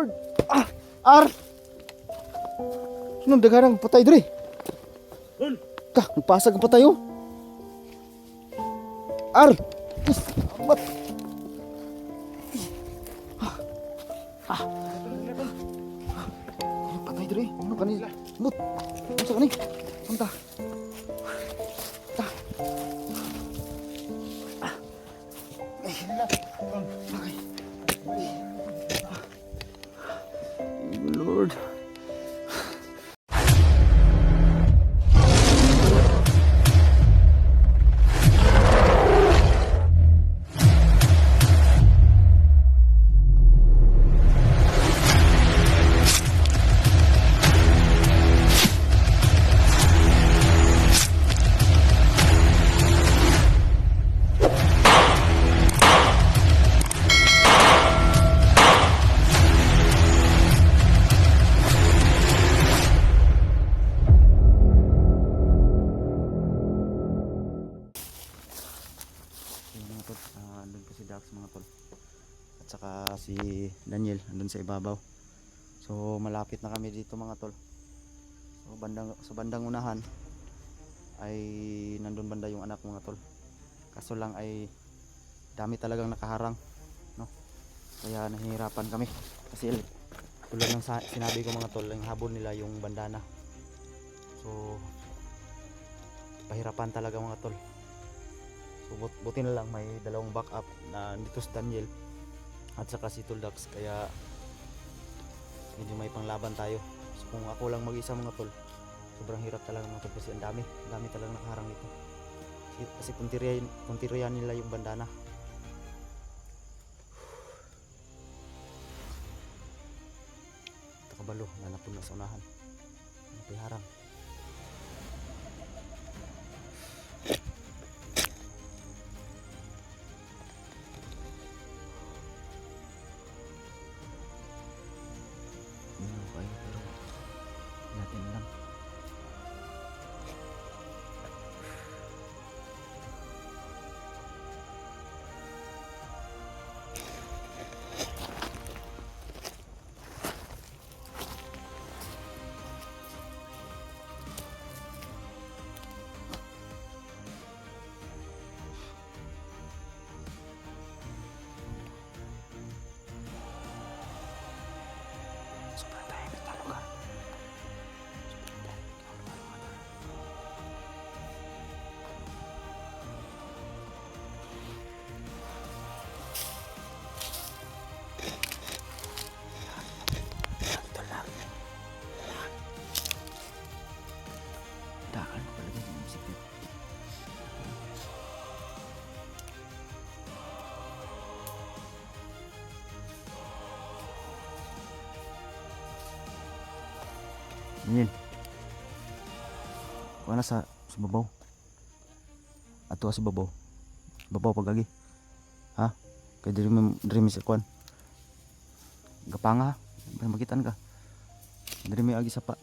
Lord. Ar. Sunod dagarang patay dre. Kah, nagpasag ang patay oh. Ar. Amat. Patay dre. Ano kanila? Lut. Ano sa kanila? Santa. Lord. Andun po si Dax mga tol. At saka si Daniel andun sa ibabaw. So malapit na kami dito mga tol. So sa bandang unahan ay nandun banda yung anak mga tol. Kaso lang ay dami talagang nakaharang, no? Kaya nahihirapan kami kasi tulad ng sinabi ko mga tol, yung habol nila yung bandana. So pahirapan talaga mga tol. So buti na lang may dalawang backup na dito si Daniel at saka si Tuldax, kaya medyo may panglaban tayo. So kung ako lang mag-isa mga tol, sobrang hirap talaga mga tol kasi ang dami talagang nakaharang dito. Kasi puntiriyan nila yung bandana. Ito kabalo, nanapon na sa unahan. Napiharang. Natin lang. Sobrang tahimik na lugar. Daan mo talaga yung musik yun. Yan. Kuha na sa babaw. Ato sa babaw. Babaw pagagi. Ha? Kaya diri mi sa kuan. Gapanga. Makitaan ka. Diri mi agi sapa.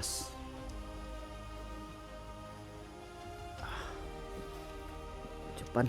lakas. Japan.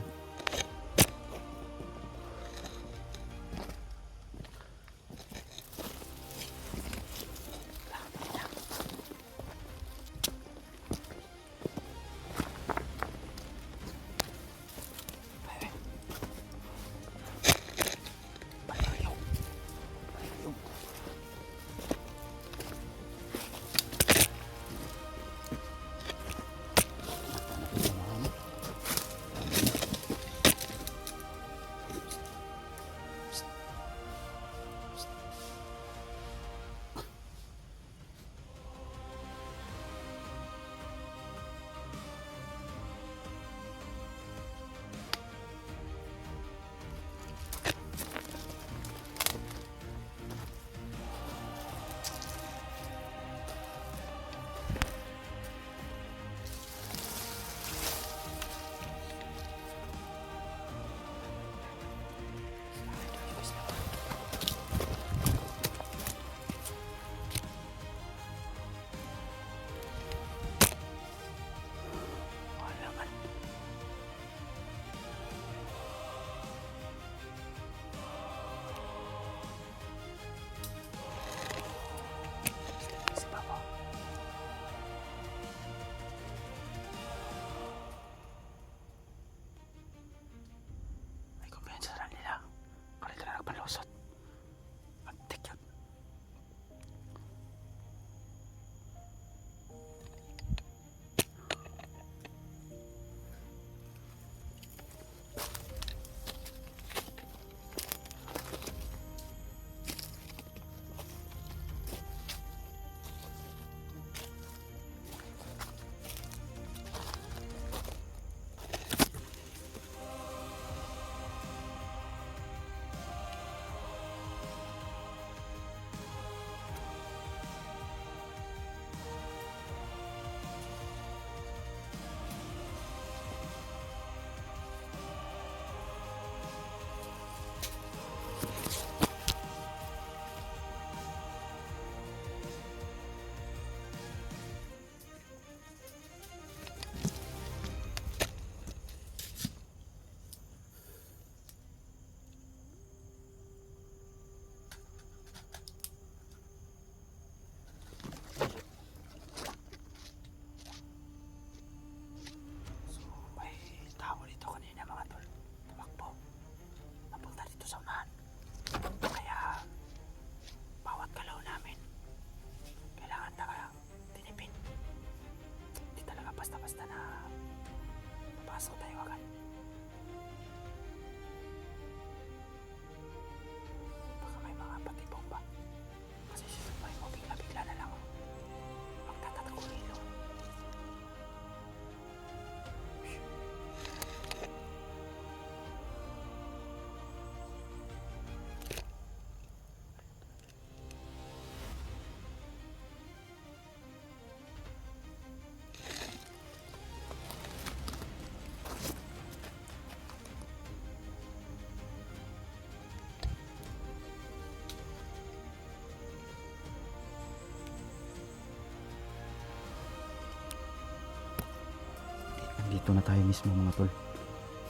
Dito na tayo mismo mga tol.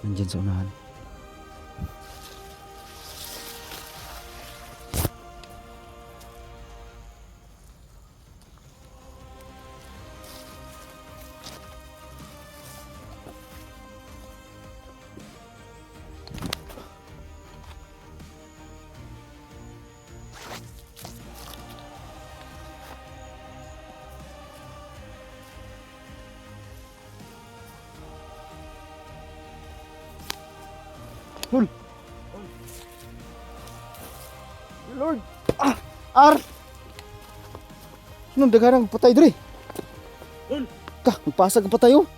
Nandyan sa unahan. Tol. Lord. Ah, ar. Nung dagarang patay dre. Tol. Ka, nagpasag pa tayo.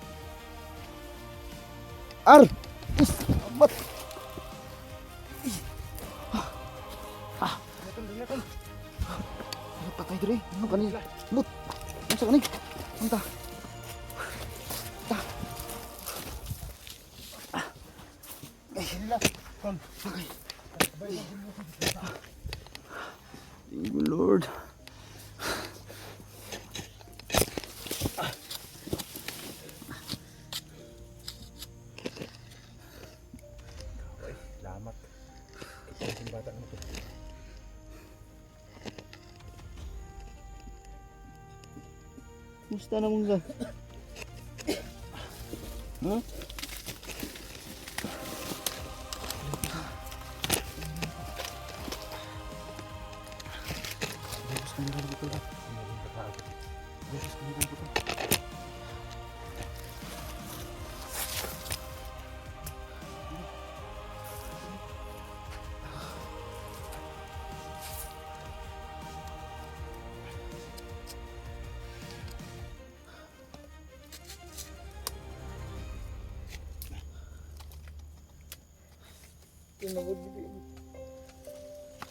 Ar. Is, amat. Ah. Ano patay dre? Ano kanila? Lut. Ano sa kanila? Anta. Okay. Thank you, Lord. Musta na mong ga? Huh?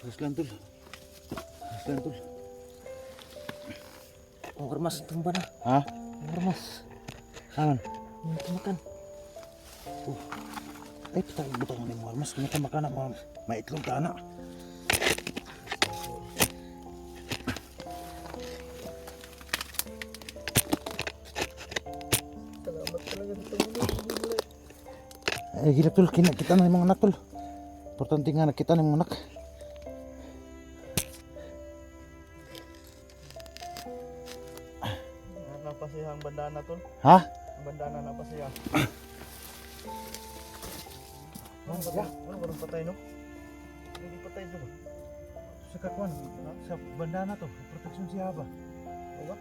Terus lantul. Terus lantul. Oh, kermas tumba na. Hah? Kermas. Aman. Makan. Ay, kita butang ni mo mas kung makan na maitlog ka na. Salamat talaga dito mo. Ay, gila tol, kita na yung mga anak tol. Importante nga nakita ng mga anak. Napasiyang bandana tol. Ha? Ang bandana napasiya. Ano ba patay no? Hindi patay to ba? Sa kakwan, sa bandana to, proteksyon siya ba? Diba?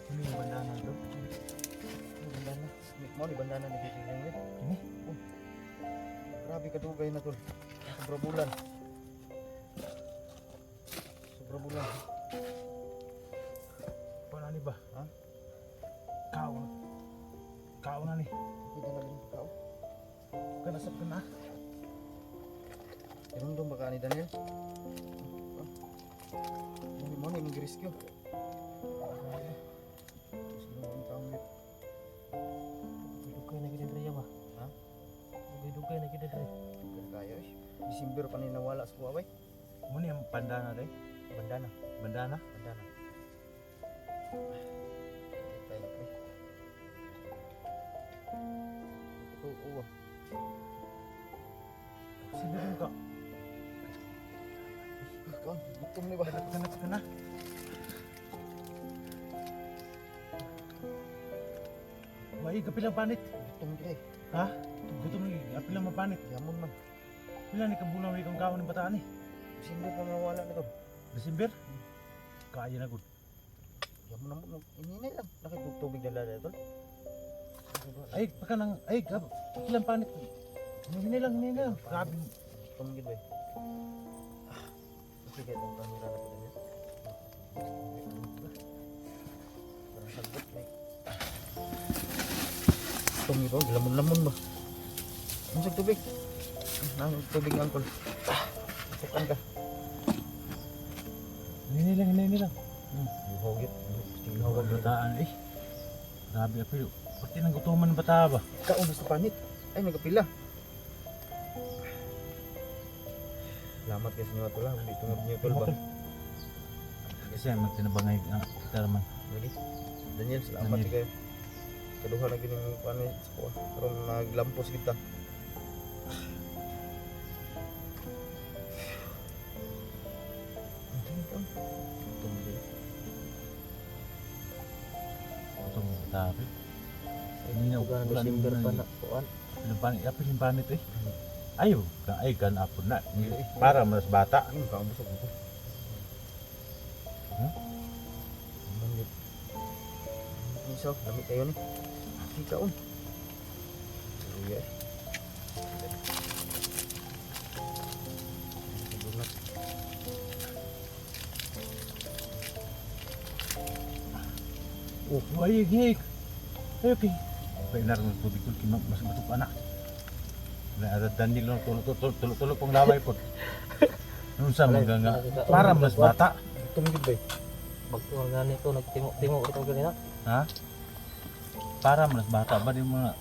Ano yung bandana to? Bandana. Mo ni bandana ni Bibigyan niya. Ini? Grabe kadugay na tol. Sobra bulan. Sobra bulan. Paano ni ba? Ha? Kao na ni. Kita na din tao. Kanasap ka na. Meron doon baka ni Daniel. Mo ni mag-rescue. Sino ang tao niya? Dugay na gid diri ba? Ha? Dugay na gid diri. Kaya eh. December pa ni nawala sa Huawei. Muna yung bandana tayo? Bandana. Bandana? Bandana. Tayo eh. Oo. Sino rin ka? Ikaw, gutom ni ba? Kanasap ka na. May kapilang panit. Gutom gid. Ha? Gutom ni kapilang mapanit. Yamon man. Pila ni kabulang may kang kaon ng bataan ni? December pa nawala na to. December? Kaya na gud. Yamon na mo. Ininay lang. Nakitugtubig na dala tol. Ay, baka nang ay kapilang panit. Hindi lang. Grabe. Gutom gid ba? Sige, itong kamera na po niya. Parang sagot na gutom gid ba? Lamon-lamon ba? Ano sa tubig? Nang tubig ng angkol. Sukan ka. Hindi lang. Hugit. Hawag bataan eh. Grabe apil. Pati nang gutuman ng bata ba? Kaon sa panit. Ay, nagapila. Salamat kayo sa inyo tol. Hindi tungod niyo tol ba? Kasi magtinabangay kita naman. Lagi. Daniel, salamat Daniel. kayo. Kaduha na gini ng paano sa kuha. Karoon naglampos kita. Gutom ng bata apil. Hindi na Ugan ulan December na pa yun. na kuan. Apil yung panit eh. Ayaw, ay kan apon na. Para mas bata. Ayun, kaambusog ko. Manggit. Isaw, dami kayo ni. Hindi kaon. Luya eh. Bunat. Oh, ay, hig. Ay, okay. Kaya naroon ng tubig ko, mas batok anak. Ada Daniel lang tulog pang laway po. Nung sa mga nga, para mas bata. Tumigid ba? Bagtuan gani to nagtimo-timo ito ganina. Ha? Para mas bata ba yung mga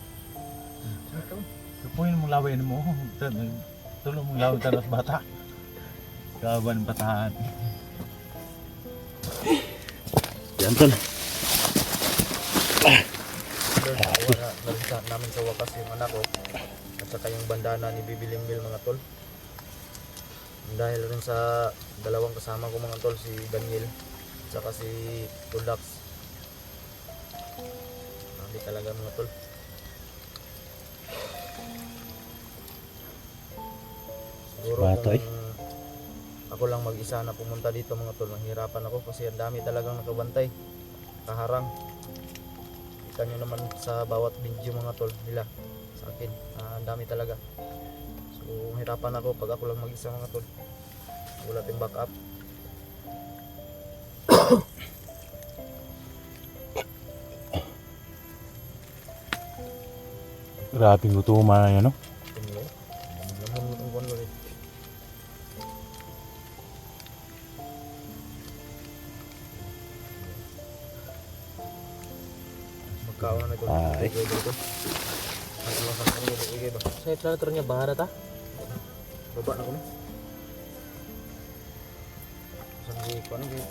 tupuin mong laway mo. Tulong mong laway talas bata. Kawan batahan. Yan tol. Nalisa namin sa wakas yung anak ko. At saka yung bandana ni Bibi Limbil mga tol. Dahil rin sa dalawang kasama ko mga tol, si Daniel at si Tudax. Hindi talaga mga tol. Siguro Bato, kung ako lang mag-isa na pumunta dito mga tol, nahihirapan ako kasi ang dami talagang nakabantay, kaharang. Kita nyo naman sa bawat video mga tol nila sa akin, ang dami talaga. So hirapan ako pag ako lang mag-isa mga tol, wala tayong backup. Grabing gutuman na yan, no? Tingnan, lamon ang buwan ulit. Magkaon na ito. Ay. Dito. Ano lang sa kanila, ibigay ba? Sa itlalator niya, bahara ta? Baba na ko na. Sa hindi ko ano kayo.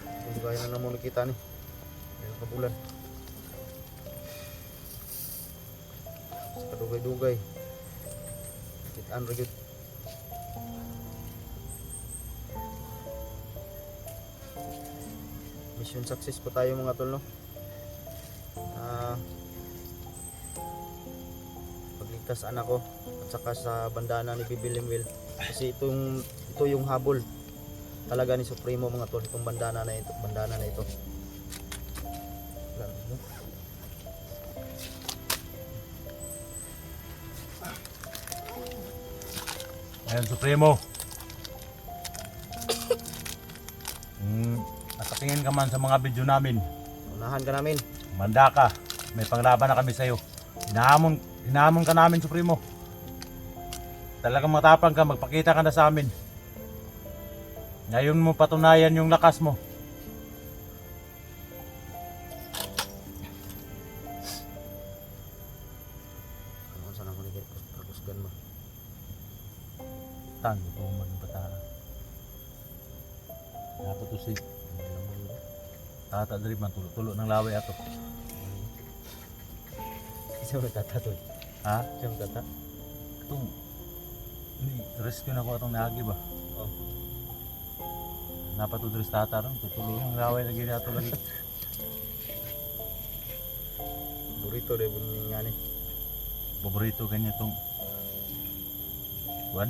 Hindi kaya na naman nakita ni. Ayun kabulan. Sa kadugay-dugay. Kitaan ra gyud. Mission success po tayo mga tol, no? Pagligtas anak ko at saka sa bandana ni Bibilimwil, kasi ito yung habol talaga ni Supremo mga tol, itong bandana na ito, Ayan, Supremo. Nakatingin ka man sa mga video namin. unahan ka namin. Manda ka. May panglaban na kami sa'yo. Hinahamon ka namin, Supremo. Talagang matapang ka, magpakita ka na sa amin. Ngayon mo patunayan yung lakas mo. Ano saan ako naging pagkusgan mo? Tango ko magbataan. Dapat to si Tata dari man tulo ng laway ato. Isa mo nagtatatoy. Ha? Isa mo tata. Itong rescue na ko atong naagi ba? Oh. Dapat to dari tata ron tulo ng laway lagi ato lagi. Burrito deh bunyi nga ni. Paborito kanya tong Juan.